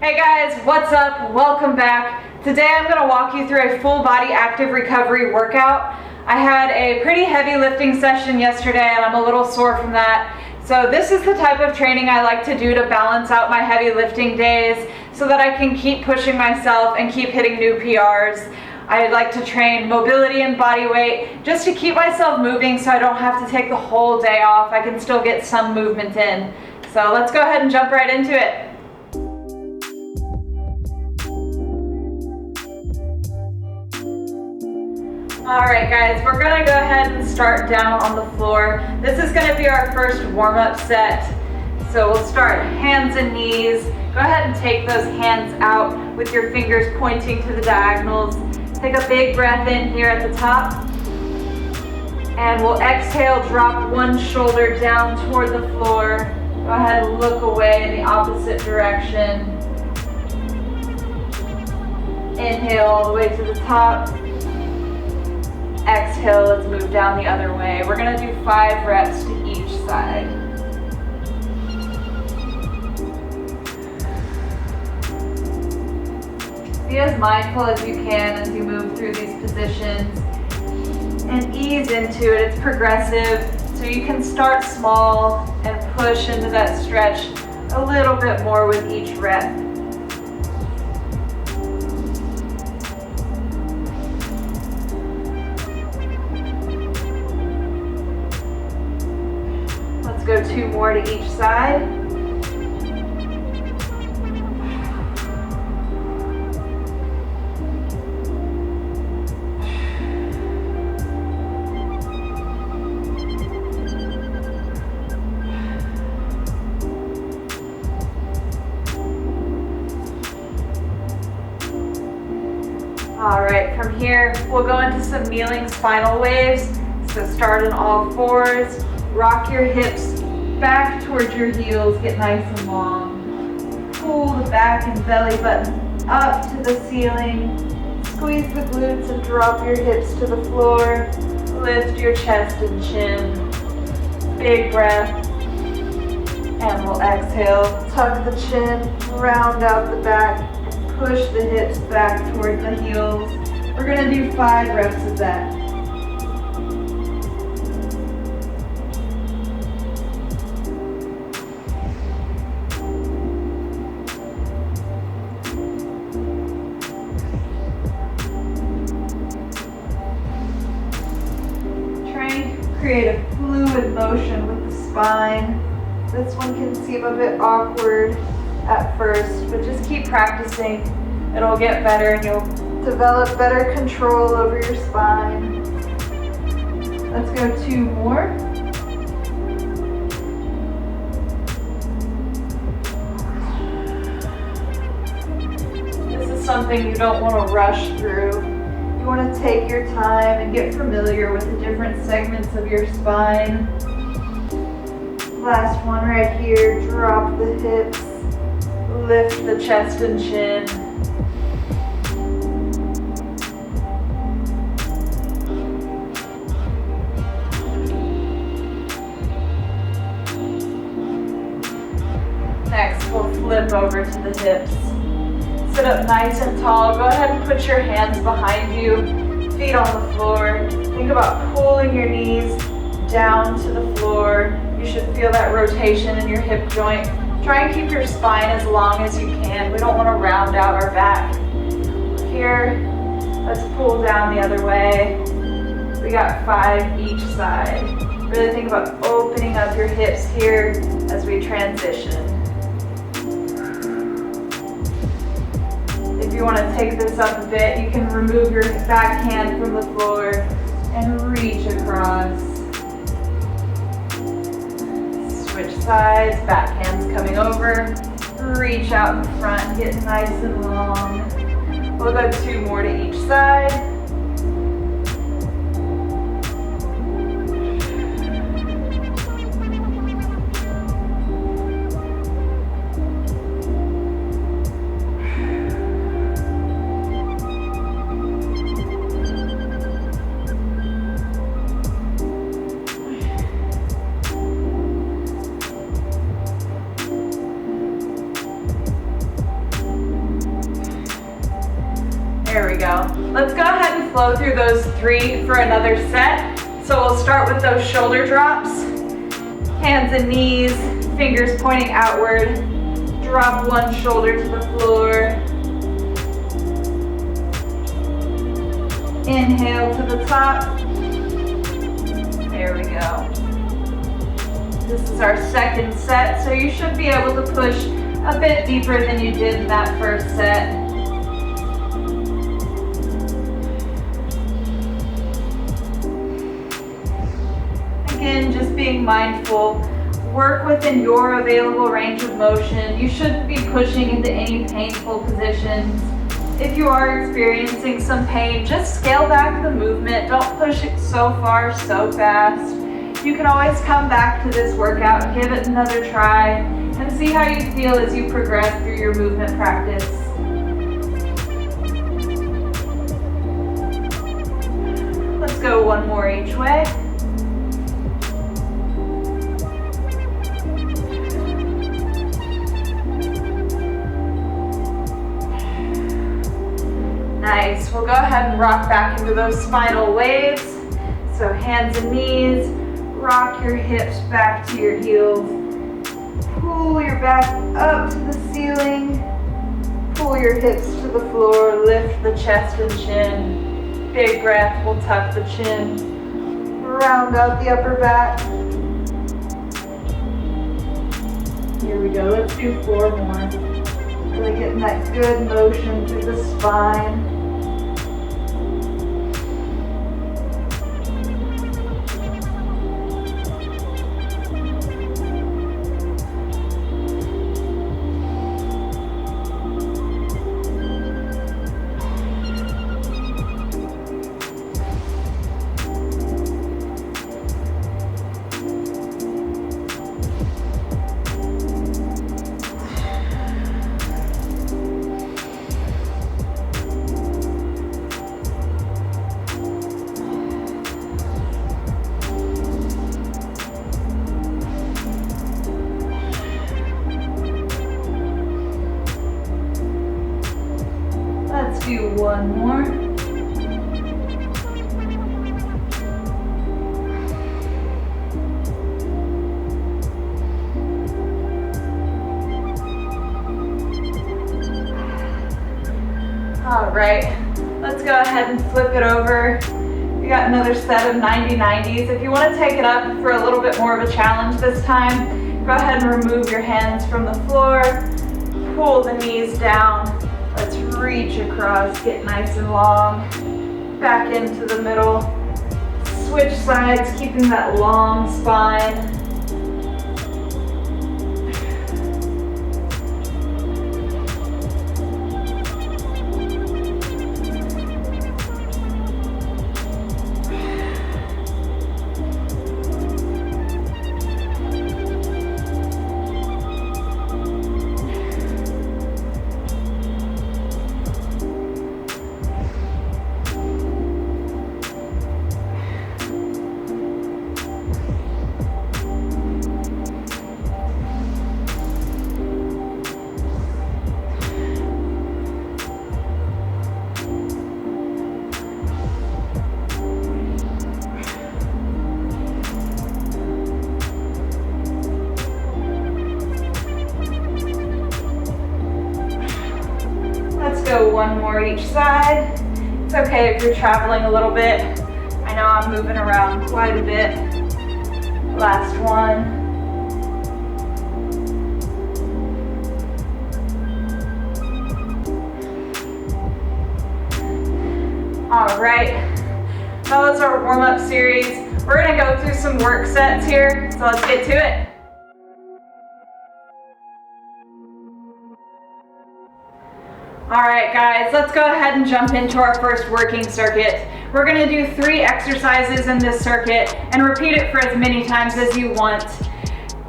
Hey guys, what's up? Welcome back. Today I'm going to walk you through a full body active recovery workout. I had a pretty heavy lifting session yesterday and I'm a little sore from that. So this is the type of training I like to do to balance out my heavy lifting days so that I can keep pushing myself and keep hitting new PRs. I like to train mobility and body weight just to keep myself moving so I don't have to take the whole day off. I can still get some movement in. So let's go ahead and jump right into it. Alright guys, we're going to go ahead and start down on the floor. This is going to be our first warm-up set. So we'll start hands and knees. Go ahead and take those hands out with your fingers pointing to the diagonals. Take a big breath in here at the top. And we'll exhale, drop one shoulder down toward the floor. Go ahead and look away in the opposite direction. Inhale all the way to the top. Exhale, let's move down the other way. We're going to do 5 reps to each side. Be as mindful as you can as you move through these positions and ease into it. It's progressive, so you can start small and push into that stretch a little bit more with each rep. Go 2 more to each side. All right, from here, we'll go into some kneeling spinal waves. So start on all fours. Rock your hips back towards your heels, get nice and long. Pull the back and belly button up to the ceiling. Squeeze the glutes and drop your hips to the floor. Lift your chest and chin. Big breath. And we'll exhale. Tuck the chin, round out the back, and push the hips back towards the heels. We're going to do 5 reps of that. Create a fluid motion with the spine. This one can seem a bit awkward at first, but just keep practicing. It'll get better and you'll develop better control over your spine. Let's go 2 more. This is something you don't want to rush through. You want to take your time and get familiar with the different segments of your spine. Last one right here, drop the hips, lift the chest and chin. Next, we'll flip over to the hips. Sit up nice and tall. Go ahead and put your hands behind you, feet on the floor. Think about pulling your knees down to the floor. You should feel that rotation in your hip joint. Try and keep your spine as long as you can. We don't want to round out our back. Here, let's pull down the other way. We got 5 each side. Really think about opening up your hips here as we transition. If you want to take this up a bit, you can remove your back hand from the floor and reach across. Switch sides, back hand's coming over. Reach out in front, get nice and long. We'll go 2 more to each side. There we go. Let's go ahead and flow through those 3 for another set. So we'll start with those shoulder drops. Hands and knees, fingers pointing outward. Drop one shoulder to the floor. Inhale to the top. There we go. This is our second set, so you should be able to push a bit deeper than you did in that first set. Again, just being mindful. Work within your available range of motion. You shouldn't be pushing into any painful positions. If you are experiencing some pain, just scale back the movement. Don't push it so far, so fast. You can always come back to this workout, give it another try, and see how you feel as you progress through your movement practice. Let's go one more each way. Nice. We'll go ahead and rock back into those spinal waves. So hands and knees, rock your hips back to your heels. Pull your back up to the ceiling. Pull your hips to the floor. Lift the chest and chin. Big breath. We'll tuck the chin. Round out the upper back. Here we go. Let's do 4 more. Really getting that good motion through the spine. Let's do 1 more. All right, let's go ahead and flip it over. We got another set of 90-90s. If you want to take it up for a little bit more of a challenge this time, go ahead and remove your hands from the floor, pull the knees down. Let's reach across, get nice and long, back into the middle. Switch sides, keeping that long spine. Go 1 more each side. It's okay if you're traveling a little bit. I know I'm moving around quite a bit. Last one. All right, that was our warm-up series. We're gonna go through some work sets here, so let's get to it. All right, guys, let's go ahead and jump into our first working circuit. We're gonna do 3 exercises in this circuit and repeat it for as many times as you want.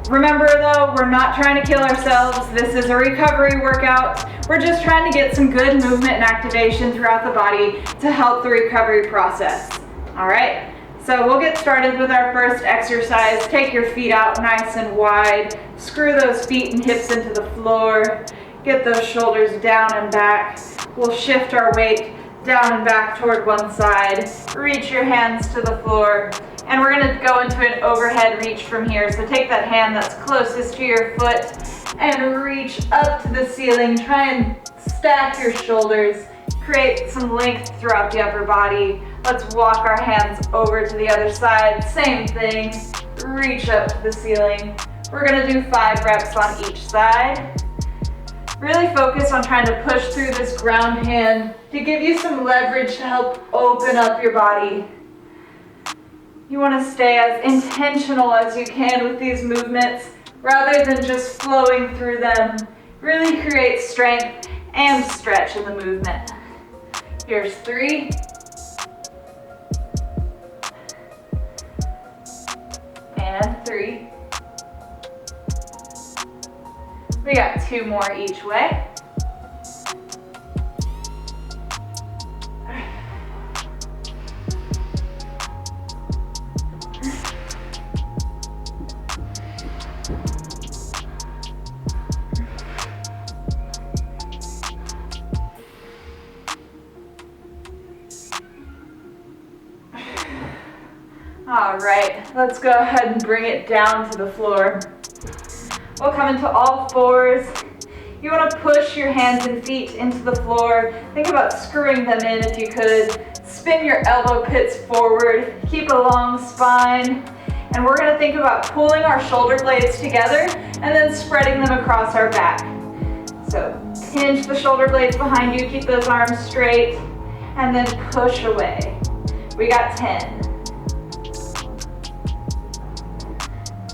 Remember though, we're not trying to kill ourselves. This is a recovery workout. We're just trying to get some good movement and activation throughout the body to help the recovery process. All right, so we'll get started with our first exercise. Take your feet out nice and wide. Screw those feet and hips into the floor. Get those shoulders down and back. We'll shift our weight down and back toward one side. Reach your hands to the floor. And we're gonna go into an overhead reach from here. So take that hand that's closest to your foot and reach up to the ceiling. Try and stack your shoulders. Create some length throughout the upper body. Let's walk our hands over to the other side. Same thing. Reach up to the ceiling. We're gonna do 5 reps on each side. Really focus on trying to push through this ground hand to give you some leverage to help open up your body. You want to stay as intentional as you can with these movements rather than just flowing through them. Really create strength and stretch in the movement. Here's 3. And 3. We got 2 more each way. All right, let's go ahead and bring it down to the floor. We'll come into all fours. You want to push your hands and feet into the floor. Think about screwing them in if you could. Spin your elbow pits forward. Keep a long spine. And we're going to think about pulling our shoulder blades together and then spreading them across our back. So hinge the shoulder blades behind you. Keep those arms straight. And then push away. We got 10.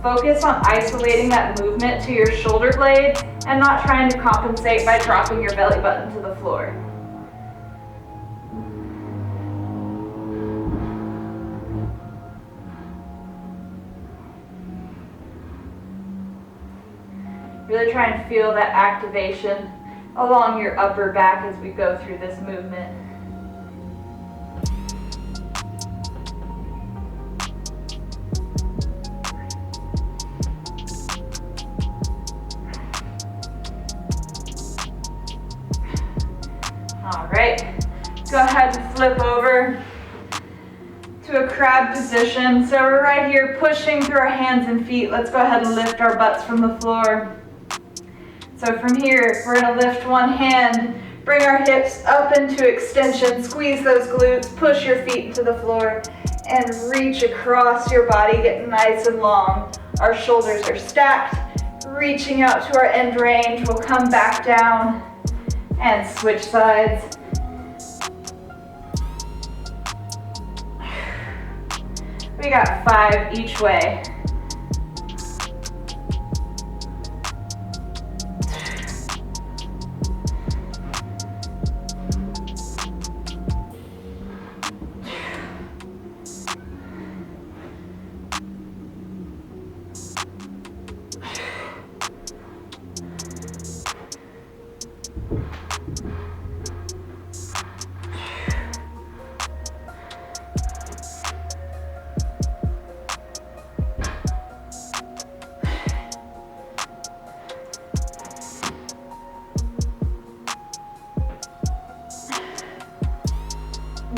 Focus on isolating that movement to your shoulder blade and not trying to compensate by dropping your belly button to the floor. Really try and feel that activation along your upper back as we go through this movement. All right, go ahead and flip over to a crab position. So we're right here pushing through our hands and feet. Let's go ahead and lift our butts from the floor. So from here, we're gonna lift one hand, bring our hips up into extension, squeeze those glutes, push your feet into the floor, and reach across your body, get nice and long. Our shoulders are stacked, reaching out to our end range. We'll come back down and switch sides. We got 5 each way.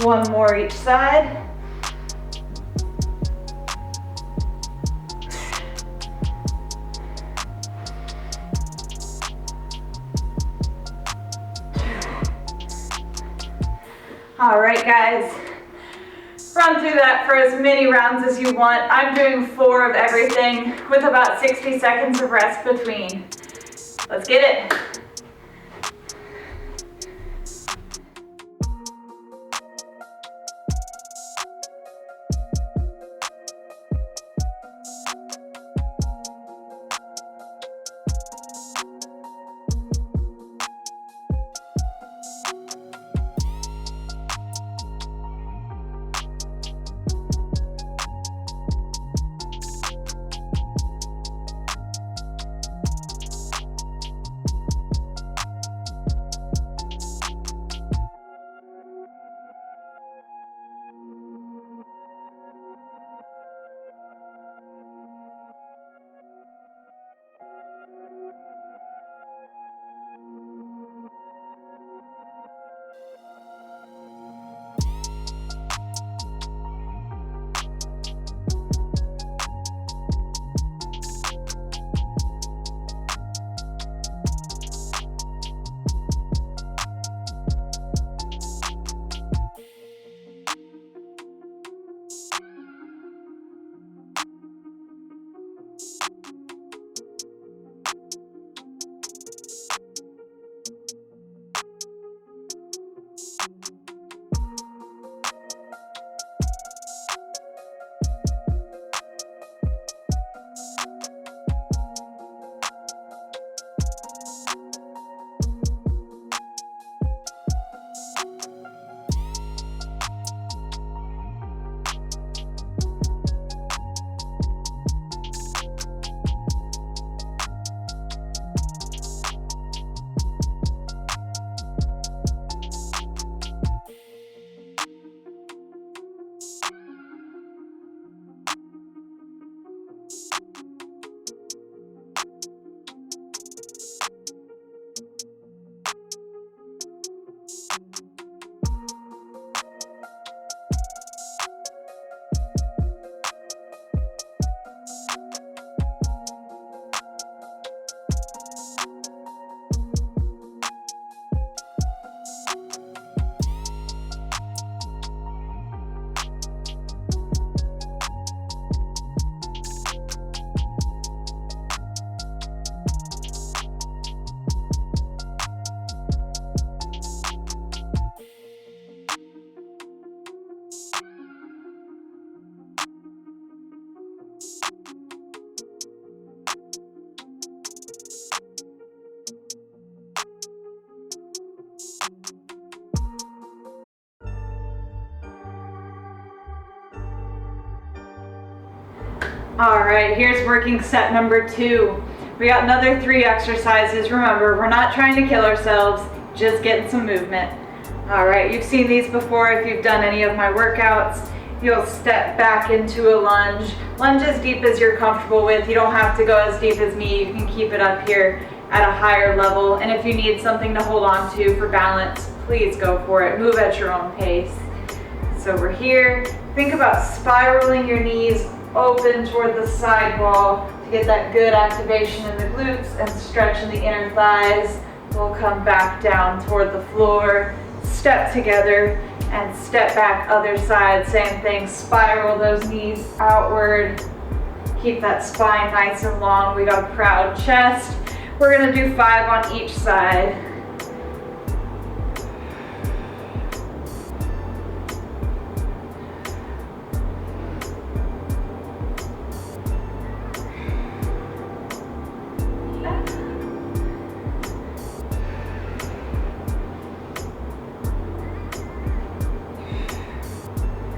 One more each side. All right, guys. Run through that for as many rounds as you want. I'm doing 4 of everything with about 60 seconds of rest between. Let's get it. All right, here's working set number 2. We got another 3 exercises. Remember, we're not trying to kill ourselves, just getting some movement. All right, you've seen these before if you've done any of my workouts. You'll step back into a lunge. Lunge as deep as you're comfortable with. You don't have to go as deep as me. You can keep it up here at a higher level. And if you need something to hold on to for balance, please go for it. Move at your own pace. So we're here. Think about spiraling your knees open toward the side wall to get that good activation in the glutes and stretch in the inner thighs. We'll come back down toward the floor, step together, and step back other side. Same thing, spiral those knees outward. Keep that spine nice and long. We got a proud chest. We're gonna do 5 on each side.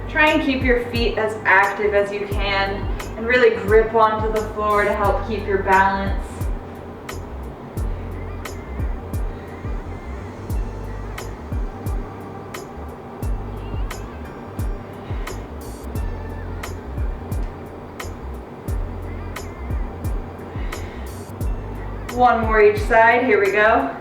Try and keep your feet as active as you can and really grip onto the floor to help keep your balance. One more each side, here we go.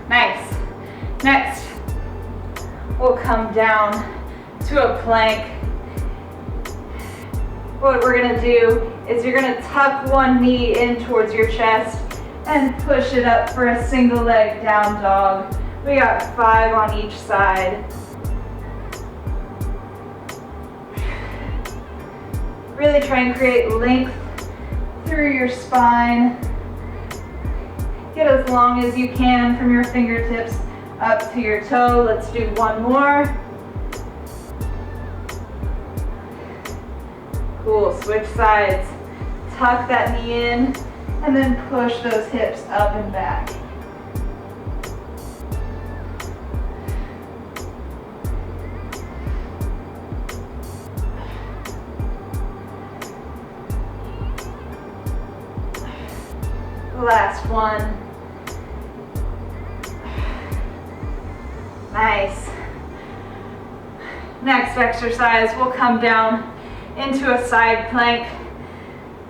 Nice. Next, we'll come down to a plank. What we're gonna do is you're gonna tuck one knee in towards your chest and push it up for a single leg down dog. We got 5 on each side. Really try and create length through your spine. Get as long as you can from your fingertips up to your toe. Let's do one more. Cool, switch sides. Tuck that knee in and then push those hips up and back. Last one. Nice. Next exercise, we'll come down into a side plank.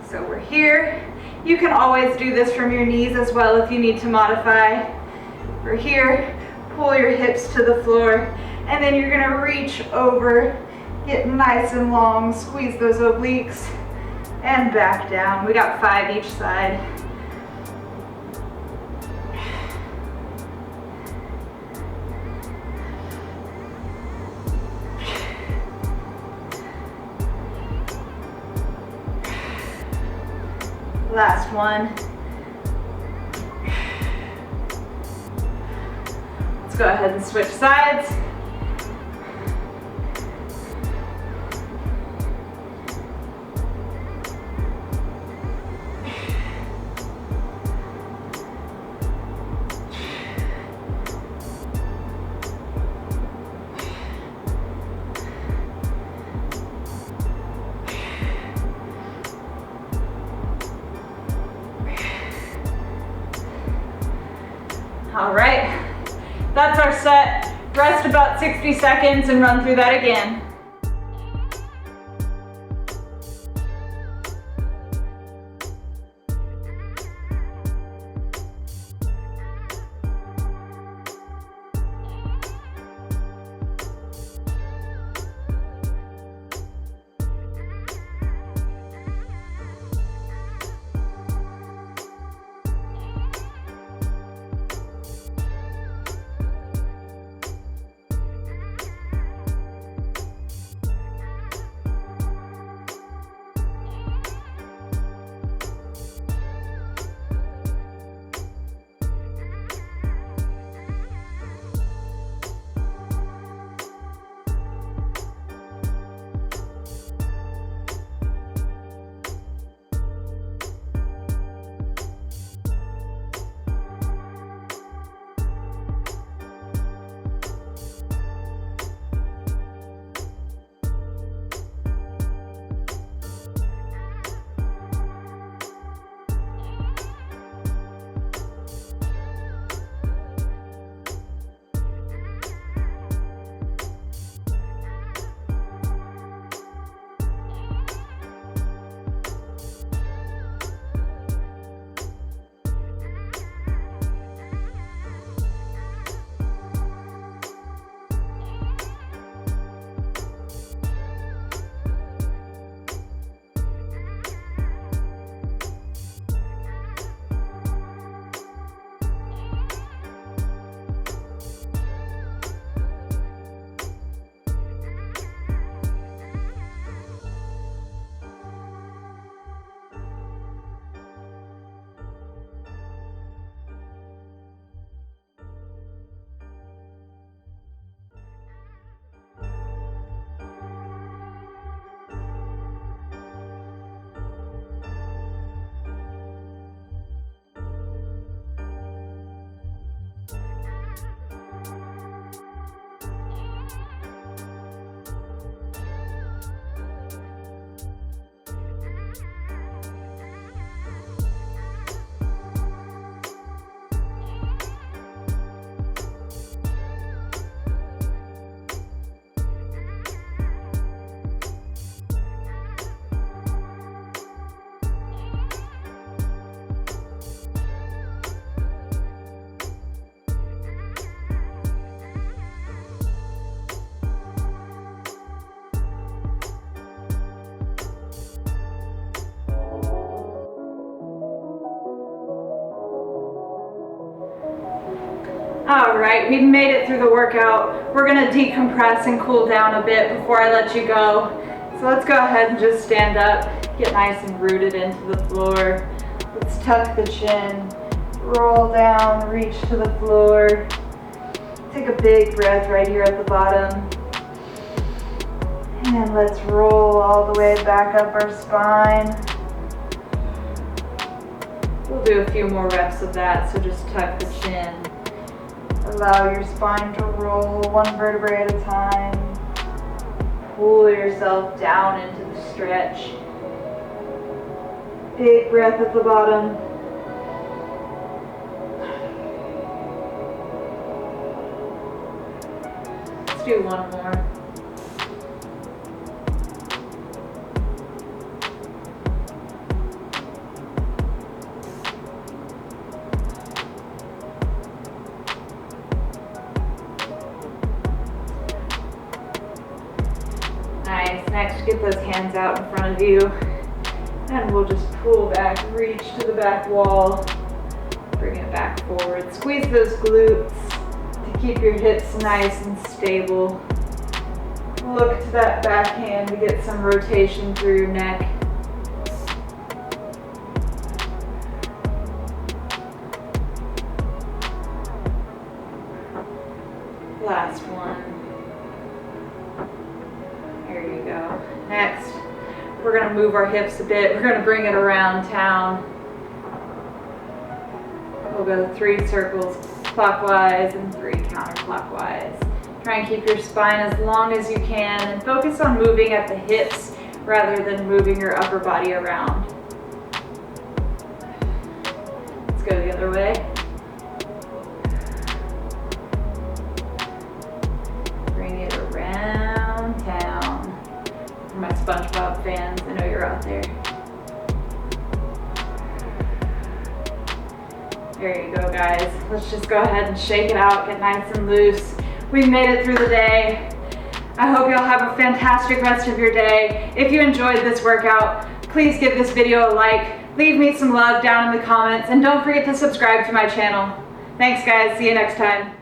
So we're here. You can always do this from your knees as well if you need to modify. We're here, pull your hips to the floor, and then you're gonna reach over, get nice and long, squeeze those obliques, and back down. We got 5 each side. Last one. Let's go ahead and switch sides. All right, that's our set. Rest about 60 seconds and run through that again. All right, we've made it through the workout. We're gonna decompress and cool down a bit before I let you go. So let's go ahead and just stand up, get nice and rooted into the floor. Let's tuck the chin, roll down, reach to the floor. Take a big breath right here at the bottom. And let's roll all the way back up our spine. We'll do a few more reps of that, so just tuck the chin. Allow your spine to roll one vertebrae at a time. Pull yourself down into the stretch. Big breath at the bottom. Let's do one more. Nice. Next, get those hands out in front of you. And we'll just pull back, reach to the back wall. Bring it back forward. Squeeze those glutes to keep your hips nice and stable. Look to that back hand to get some rotation through your neck. Last one. There you go. Next, we're going to move our hips a bit. We're going to bring it around town. We'll go 3 circles clockwise and 3 counterclockwise. Try and keep your spine as long as you can and focus on moving at the hips rather than moving your upper body around. Let's go the other way. Bring it around town. For my SpongeBob fans, I know you're out there. There you go, guys. Let's just go ahead and shake it out, get nice and loose. We've made it through the day. I hope y'all have a fantastic rest of your day. If you enjoyed this workout, please give this video a like, leave me some love down in the comments, and don't forget to subscribe to my channel. Thanks, guys. See you next time.